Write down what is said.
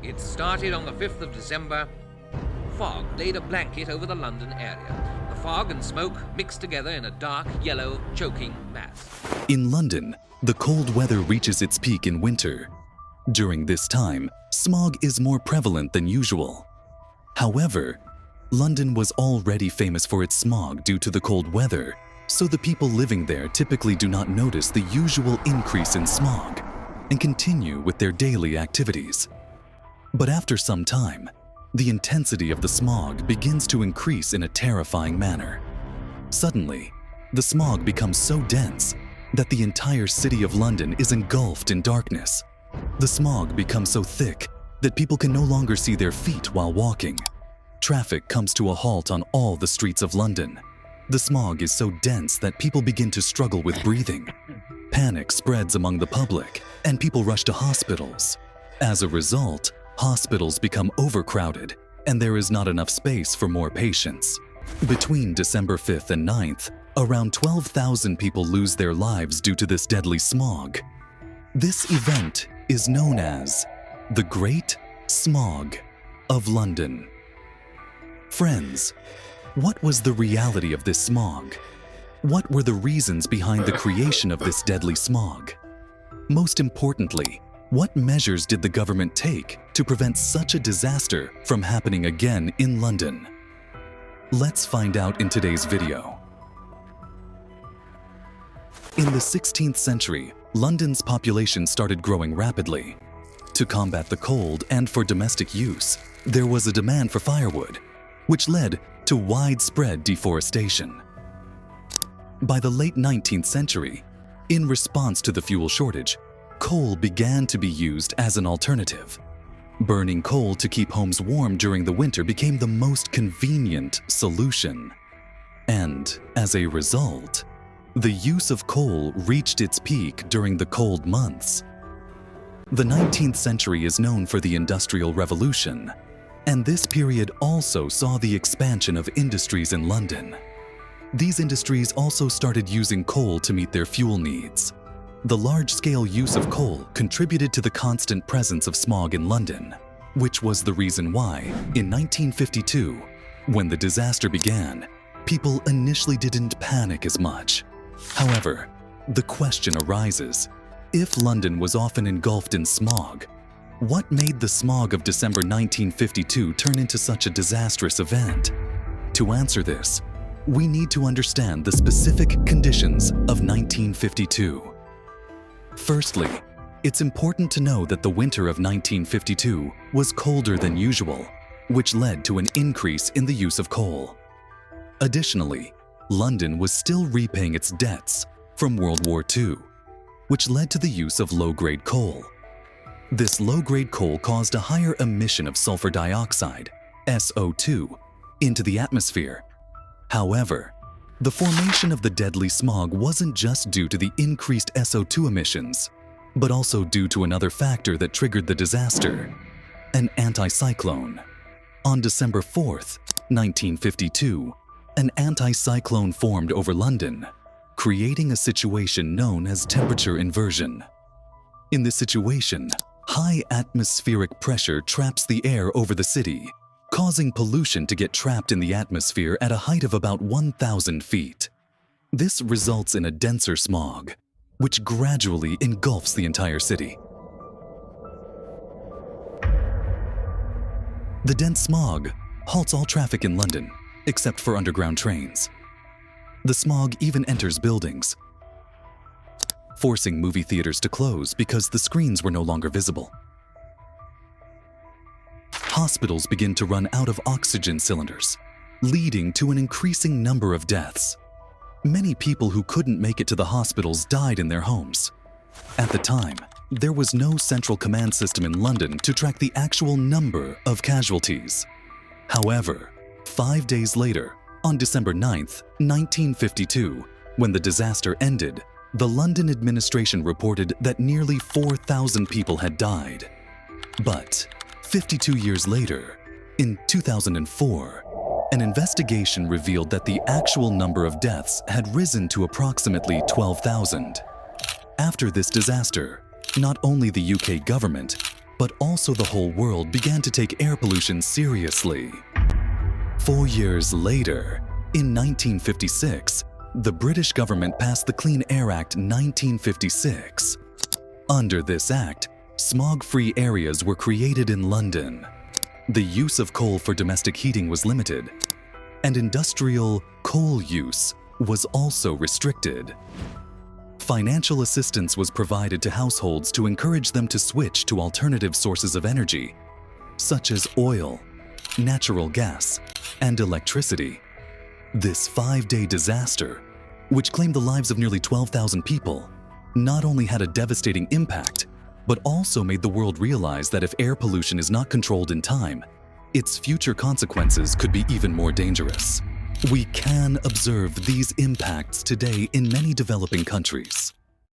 It started on the 5th of December. Fog laid a blanket over the London area. The fog and smoke mixed together in a dark, yellow, choking mass. In London, the cold weather reaches its peak in winter. During this time, smog is more prevalent than usual. However, London was already famous for its smog due to the cold weather, so the people living there typically do not notice the usual increase in smog and continue with their daily activities. But after some time, the intensity of the smog begins to increase in a terrifying manner. Suddenly, the smog becomes so dense that the entire city of London is engulfed in darkness. The smog becomes so thick that people can no longer see their feet while walking. Traffic comes to a halt on all the streets of London. The smog is so dense that people begin to struggle with breathing. Panic spreads among the public, and people rush to hospitals. As a result, hospitals become overcrowded, and there is not enough space for more patients. Between December 5th and 9th, around 12,000 people lose their lives due to this deadly smog. This event is known as the Great Smog of London. Friends, what was the reality of this smog? What were the reasons behind the creation of this deadly smog? Most importantly, what measures did the government take to prevent such a disaster from happening again in London? Let's find out in today's video. In the 16th century, London's population started growing rapidly. To combat the cold and for domestic use, there was a demand for firewood, which led to widespread deforestation. By the late 19th century, in response to the fuel shortage, coal began to be used as an alternative. Burning coal to keep homes warm during the winter became the most convenient solution. And as a result, the use of coal reached its peak during the cold months. The 19th century is known for the Industrial Revolution, and this period also saw the expansion of industries in London. These industries also started using coal to meet their fuel needs. The large-scale use of coal contributed to the constant presence of smog in London, which was the reason why, in 1952, when the disaster began, people initially didn't panic as much. However, the question arises, if London was often engulfed in smog, what made the smog of December 1952 turn into such a disastrous event? To answer this, we need to understand the specific conditions of 1952. Firstly, it's important to know that the winter of 1952 was colder than usual, which led to an increase in the use of coal. Additionally, London was still repaying its debts from World War II, which led to the use of low-grade coal. This low-grade coal caused a higher emission of sulfur dioxide, SO2, into the atmosphere. However, the formation of the deadly smog wasn't just due to the increased SO2 emissions, but also due to another factor that triggered the disaster, an anticyclone. On December 4th, 1952, an anticyclone formed over London, creating a situation known as temperature inversion. In this situation, high atmospheric pressure traps the air over the city, causing pollution to get trapped in the atmosphere at a height of about 1,000 feet. This results in a denser smog, which gradually engulfs the entire city. The dense smog halts all traffic in London, except for underground trains. The smog even enters buildings, forcing movie theaters to close because the screens were no longer visible. Hospitals begin to run out of oxygen cylinders, leading to an increasing number of deaths. Many people who couldn't make it to the hospitals died in their homes. At the time, there was no central command system in London to track the actual number of casualties. However, 5 days later, on December 9th, 1952, when the disaster ended, the London administration reported that nearly 4,000 people had died. But 52 years later, in 2004, an investigation revealed that the actual number of deaths had risen to approximately 12,000. After this disaster, not only the UK government, but also the whole world began to take air pollution seriously. 4 years later, in 1956, the British government passed the Clean Air Act 1956. Under this act, smog-free areas were created in London. The use of coal for domestic heating was limited, and industrial coal use was also restricted. Financial assistance was provided to households to encourage them to switch to alternative sources of energy, such as oil, natural gas, and electricity. This 5-day disaster, which claimed the lives of nearly 12,000 people, not only had a devastating impact, but also made the world realize that if air pollution is not controlled in time, its future consequences could be even more dangerous. We can observe these impacts today in many developing countries.